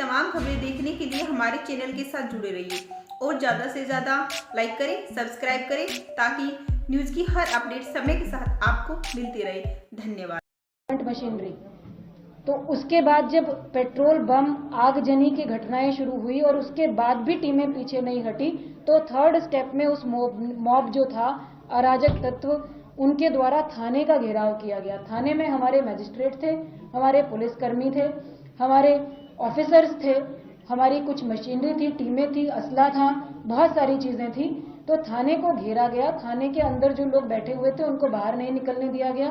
तमाम खबरें देखने के लिए हमारे चैनल के साथ जुड़े रहिए और ज़्यादा से ज़्यादा लाइक करें, सब्सक्राइब करें ताकि न्यूज़ की हर अपडेट समय के साथ आपको मिलती रहे। धन्यवाद। मशीनरी। तो उसके बाद जब पेट्रोल बम आगजनी की घटनाएं शुरू हुई और उसके बाद भी टीमें पीछे नहीं हटी, तो थर्ड स्टेप में उस मॉब जो था, अराजक तत्व, उनके द्वारा थाने का घेराव किया गया। थाने में हमारे मजिस्ट्रेट थे, हमारे पुलिसकर्मी थे, हमारे ऑफिसर्स थे, हमारी कुछ मशीनरी थी, टीमें थी, असला था, बहुत सारी चीजें थी। तो थाने को घेरा गया। थाने के अंदर जो लोग बैठे हुए थे उनको बाहर नहीं निकलने दिया गया।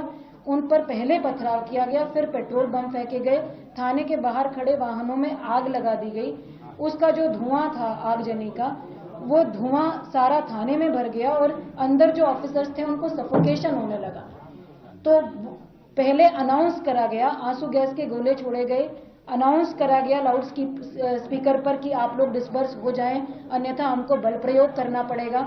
उन पर पहले पथराव किया गया, फिर पेट्रोल बम फेंके गए। थाने के बाहर खड़े वाहनों में आग लगा दी गई। उसका जो धुआं था आगजनी का, वो धुआं सारा थाने में भर गया और अंदर जो ऑफिसर्स थे उनको सफोकेशन होने लगा। तो पहले अनाउंस करा गया, आंसू गैस के गोले छोड़े गए, अनाउंस करा गया लाउड स्पीकर पर कि आप लोग डिस्पर्स हो जाएं, अन्यथा हमको बल प्रयोग करना पड़ेगा।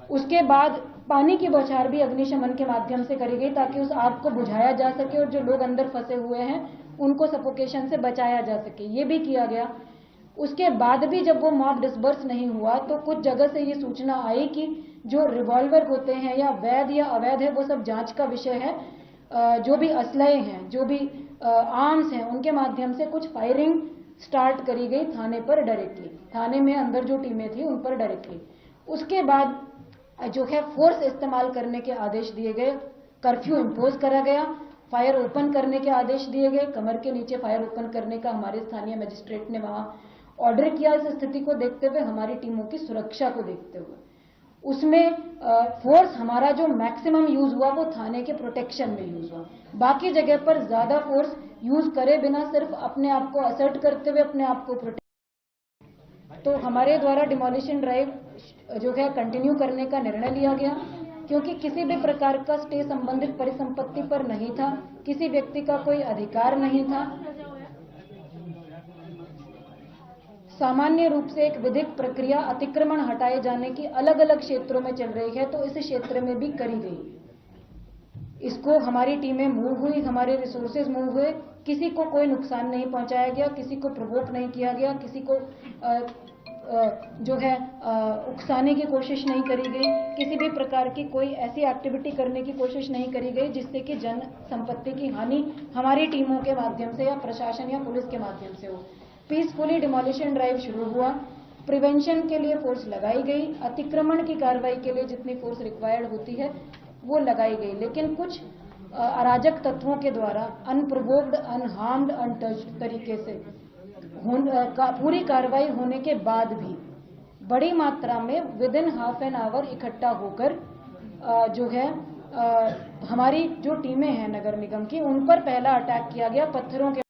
उसके बाद पानी की बौछार भी अग्निशमन के माध्यम से करी गई ताकि उस आग को बुझाया जा सके और जो लोग अंदर फंसे हुए हैं उनको सफोकेशन से बचाया जा सके, ये भी किया गया। उसके बाद भी जब वो मॉब डिस्पर्स नहीं हुआ तो कुछ जगह से ये सूचना आई कि जो रिवॉल्वर होते हैं या वैध या अवैध है वो सब जांच का विषय है। जो भी असलहे हैं, जो भी आर्म्स हैं, उनके माध्यम से कुछ फायरिंग स्टार्ट करी गई थाने पर डायरेक्टली, थाने में अंदर जो टीमें थी उन पर डायरेक्टली। उसके बाद जो है फोर्स इस्तेमाल करने के आदेश दिए गए, कर्फ्यू इम्पोज करा गया, फायर ओपन करने के आदेश दिए गए। कमर के नीचे फायर ओपन करने का हमारे स्थानीय मजिस्ट्रेट ने वहां ऑर्डर किया। इस स्थिति को देखते हुए, हमारी टीमों की सुरक्षा को देखते हुए, उसमें फोर्स हमारा जो मैक्सिमम यूज हुआ वो थाने के प्रोटेक्शन में यूज हुआ। बाकी जगह पर ज्यादा फोर्स यूज करे बिना सिर्फ अपने आप को असर्ट करते हुए अपने आप को प्रोटेक्ट। तो हमारे द्वारा डिमोलिशन ड्राइव जो है कंटिन्यू करने का निर्णय लिया गया, क्योंकि किसी भी प्रकार का स्टे संबंधित परिसंपत्ति पर नहीं था, किसी व्यक्ति का कोई अधिकार नहीं था। सामान्य रूप से एक विधिक प्रक्रिया अतिक्रमण हटाए जाने की अलग अलग क्षेत्रों में चल रही है, तो इस क्षेत्र में भी करी गई। इसको हमारी टीमें मूव हुई, हमारे रिसोर्सेज मूव हुए, किसी को कोई नुकसान नहीं पहुंचाया गया, किसी को प्रोवोक नहीं किया गया, किसी को जो है उकसाने की कोशिश नहीं करी गई, किसी भी प्रकार की कोई ऐसी एक्टिविटी करने की कोशिश नहीं करी गई जिससे कि जन संपत्ति की हानि हमारी टीमों के माध्यम से या प्रशासन या पुलिस के माध्यम से हो। पीसफुली डिमोलिशन ड्राइव शुरू हुआ। प्रिवेंशन के लिए फोर्स लगाई गई, अतिक्रमण की कार्रवाई के लिए जितनी फोर्स रिक्वायर्ड होती है वो लगाई गई, लेकिन कुछ अराजक तत्वों के द्वारा अनप्रोवोक्ड, अनहार्म्ड, अनटच्ड तरीके से पूरी कार्रवाई होने के बाद भी बड़ी मात्रा में with in half an hour इकट्ठा होकर जो है हमारी जो टीमें हैं नगर निगम की, उन पर पहला अटैक किया गया पत्थरों के